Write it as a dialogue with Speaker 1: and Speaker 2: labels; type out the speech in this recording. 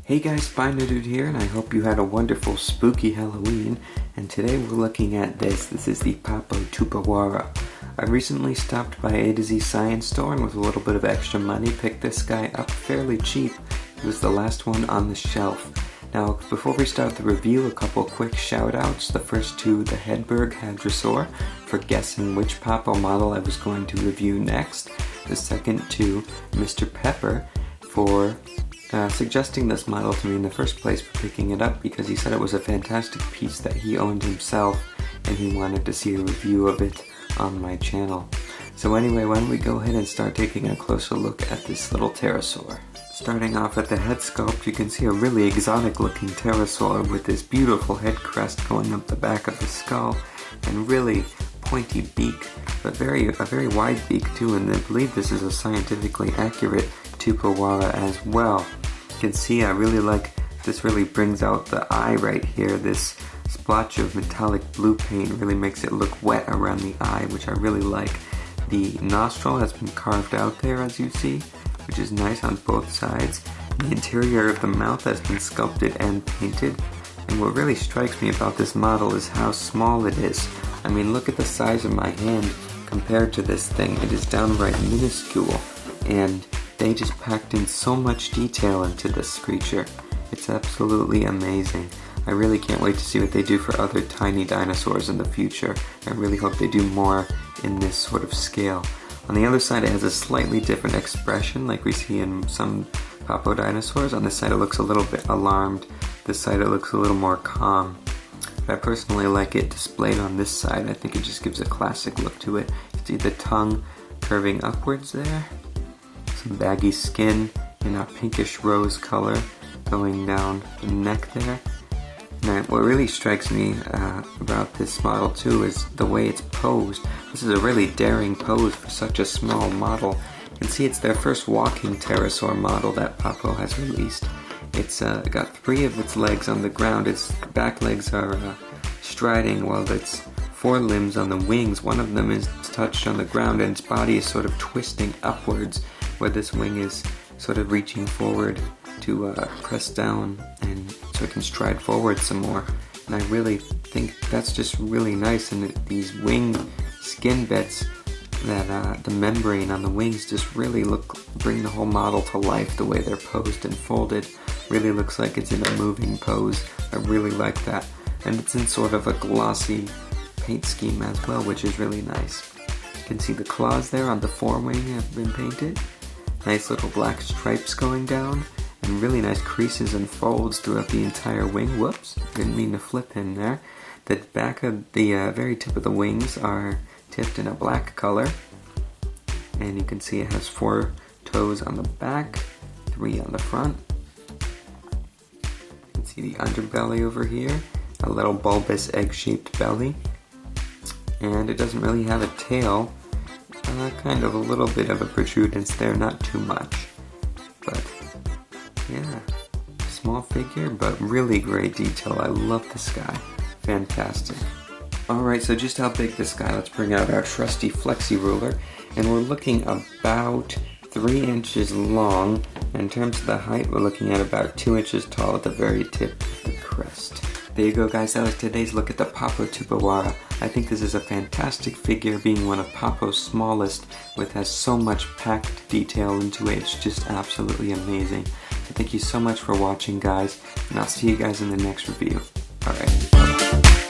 Speaker 1: Hey guys, Spider Dude here, and I hope you had a wonderful spooky Halloween. And today we're looking at this. This is the Papo Tupuxuara. I recently stopped by A to Z Science Store and with a little bit of extra money picked this guy up fairly cheap. It was the last one on the shelf. Now, before we start the review, a couple quick shout-outs. The first to the Hedberg Hadrosaur for guessing which Papo model I was going to review next. The second to Mr. Pepper for suggesting this model to me in the first place, for picking it up because he said it was a fantastic piece that he owned himself and he wanted to see a review of it on my channel. So anyway, why don't we go ahead and start taking a closer look at this little pterosaur. Starting off at the head sculpt, you can see a really exotic looking pterosaur with this beautiful head crest going up the back of the skull and really pointy beak, but a very wide beak too, and I believe this is a scientifically accurate Tupuxuara as well. You can see I really like this. Really brings out the eye right here. This splotch of metallic blue paint really makes it look wet around the eye, which I really like. The nostril has been carved out there, as you see, which is nice on both sides. The interior of the mouth has been sculpted and painted. And what really strikes me about this model is how small it is. I mean, look at the size of my hand compared to this thing. It is downright minuscule, and they just packed in so much detail into this creature. It's absolutely amazing. I really can't wait to see what they do for other tiny dinosaurs in the future. I really hope they do more in this sort of scale. On the other side, it has a slightly different expression like we see in some Papo dinosaurs. On this side it looks a little bit alarmed. This side it looks a little more calm. But I personally like it displayed on this side. I think it just gives a classic look to it. You see the tongue curving upwards there. Some baggy skin in a pinkish rose color going down the neck there. And what really strikes me about this model too is the way it's posed. This is a really daring pose for such a small model. You can see it's their first walking pterosaur model that Papo has released. It's got 3 of its legs on the ground. Its back legs are striding while its forelimbs on the wings, one of them is touched on the ground, and its body is sort of twisting upwards where this wing is sort of reaching forward to press down and so it can stride forward some more. And I really think that's just really nice, and these wing skin bits, that the membrane on the wings just really bring the whole model to life. The way they're posed and folded really looks like it's in a moving pose. I really like that. And it's in sort of a glossy paint scheme as well, which is really nice. You can see the claws there on the forewing have been painted. Nice little black stripes going down, and really nice creases and folds throughout the entire wing. Whoops, didn't mean to flip him there. The back of the very tip of the wings are tipped in a black color, and you can see it has 4 toes on the back, 3 on the front. You can see the underbelly over here, a little bulbous egg-shaped belly, and it doesn't really have a tail. Kind of a little bit of a protrudence there, not too much, but yeah, small figure, but really great detail. I love this guy. Fantastic. Alright, so just how big this guy? Let's bring out our trusty flexi ruler, and we're looking about 3 inches long. In terms of the height, we're looking at about 2 inches tall at the very tip of the crest. There you go, guys. That was today's look at the Papo Tupuxuara. I think this is a fantastic figure, being one of Papo's smallest, which has so much packed detail into it. It's just absolutely amazing. So thank you so much for watching, guys, and I'll see you guys in the next review. Alright.